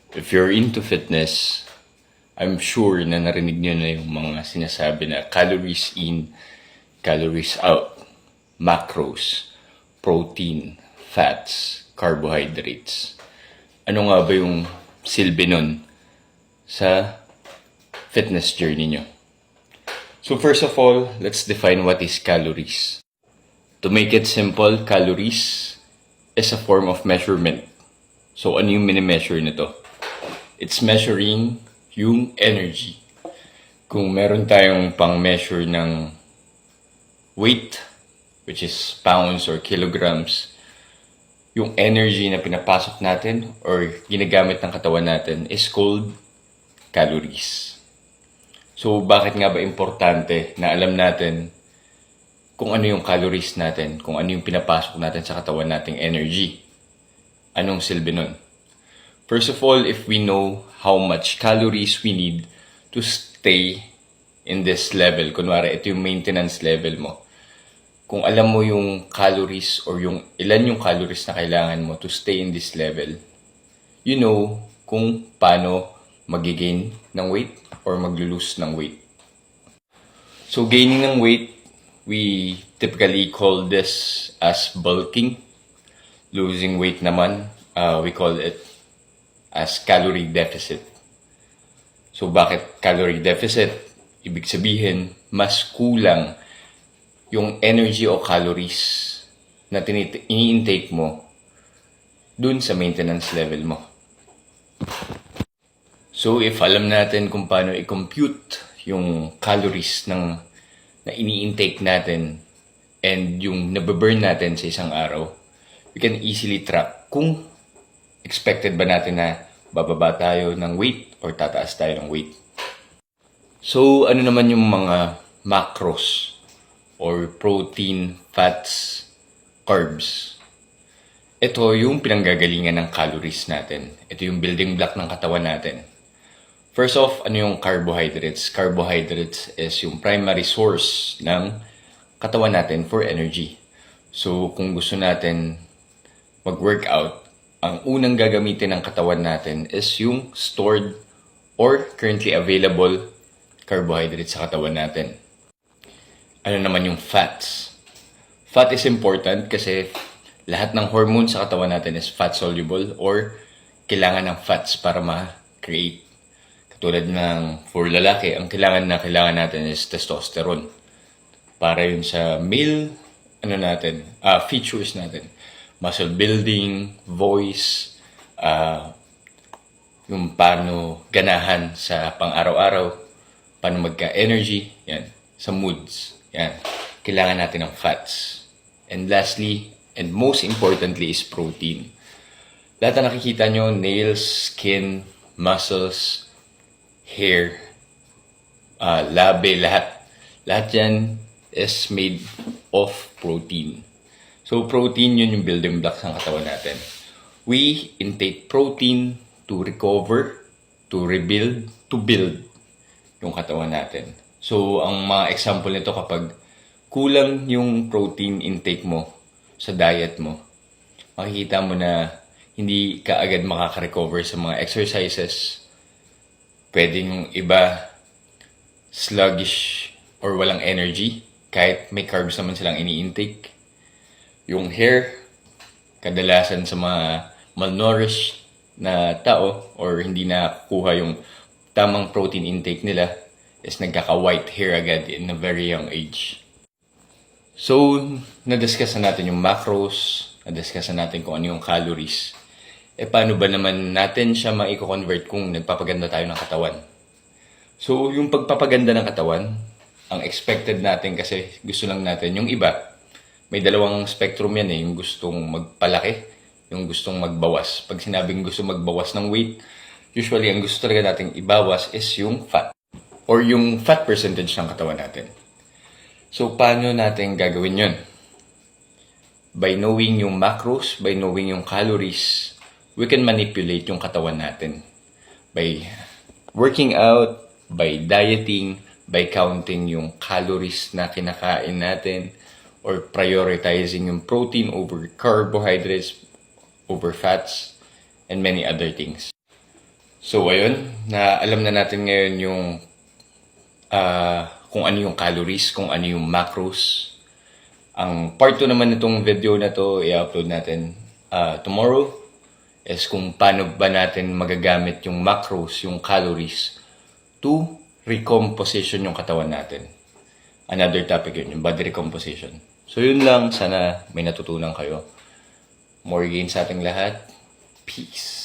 If you're into fitness, I'm sure na narinig nyo na yung mga sinasabi na calories in, calories out, macros, protein, fats, carbohydrates. Ano nga ba yung silbi nun sa fitness journey nyo? So first of all, let's define what is calories. To make it simple, calories is a form of measurement. So ano yung mini-measure nito? It's measuring yung energy. Kung meron tayong pang-measure ng weight, which is pounds or kilograms, yung energy na pinapasok natin or ginagamit ng katawan natin is called calories. So, bakit nga ba importante na alam natin kung ano yung calories natin, kung ano yung pinapasok natin sa katawan nating energy? Anong silbi nun? First of all, if we know how much calories we need to stay in this level, kunwari ito yung maintenance level mo, kung alam mo yung calories or yung ilan yung calories na kailangan mo to stay in this level, you know kung paano mag-gain ng weight or mag-lose ng weight. So gaining ng weight, we typically call this as bulking. Losing weight naman, we call it as calorie deficit. So bakit calorie deficit? Ibig sabihin, mas kulang yung energy o calories na ini-intake mo dun sa maintenance level mo. So if alam natin kung paano i-compute yung calories na ini-intake natin and yung nababurn natin sa isang araw, we can easily track kung expected ba natin na bababa tayo ng weight or tataas tayo ng weight. So, ano naman yung mga macros or protein, fats, carbs? Ito yung pinanggagalingan ng calories natin. Ito yung building block ng katawan natin. First off, ano yung carbohydrates? Carbohydrates is yung primary source ng katawan natin for energy. So, kung gusto natin mag-workout, ang unang gagamitin ng katawan natin is yung stored or currently available carbohydrates sa katawan natin. Ano naman yung fats? Fat is important kasi lahat ng hormones sa katawan natin is fat-soluble or kailangan ng fats para ma-create. Katulad ng for lalaki, ang kailangan natin is testosterone. Para yun sa male, features natin. Muscle building, voice, yung paano ganahan sa pang-araw-araw, paano magka-energy, yan, sa moods, yan. Kailangan natin ng fats. And lastly, and most importantly is protein. Lahat na nakikita nyo, nails, skin, muscles, hair, labi, lahat yan is made of protein. So, protein yun yung building blocks ng katawan natin. We intake protein to recover, to rebuild, to build yung katawan natin. So, ang mga example nito kapag kulang yung protein intake mo sa diet mo, makikita mo na hindi ka agad makaka-recover sa mga exercises. Pwedeng iba sluggish or walang energy kahit may carbs naman silang ini-intake. Yung hair, kadalasan sa mga malnourished na tao or hindi nakukuha yung tamang protein intake nila is nagkaka-white hair agad in a very young age. So, na-discuss na natin yung macros, na-discuss na natin kung ano yung calories. Paano ba naman natin siya ma-convert kung nagpapaganda tayo ng katawan? So, yung pagpapaganda ng katawan, ang expected natin kasi gusto lang natin yung iba. May dalawang spectrum yan yung gustong magpalaki, yung gustong magbawas. Pag sinabing gusto magbawas ng weight, usually ang gusto talaga nating ibawas is yung fat or yung fat percentage ng katawan natin. So, paano natin gagawin yun? By knowing yung macros, by knowing yung calories, we can manipulate yung katawan natin. By working out, by dieting, by counting yung calories na kinakain natin, or prioritizing yung protein over carbohydrates, over fats, and many other things. So, ayun, na alam na natin ngayon yung kung ano yung calories, kung ano yung macros. Ang part 2 naman nitong video na to, i-upload natin tomorrow is kung paano ba natin magagamit yung macros, yung calories to recomposition yung katawan natin. Another topic yun, yung body recomposition. So yun lang, sana may natutunan kayo. More gains sa ating lahat. Peace.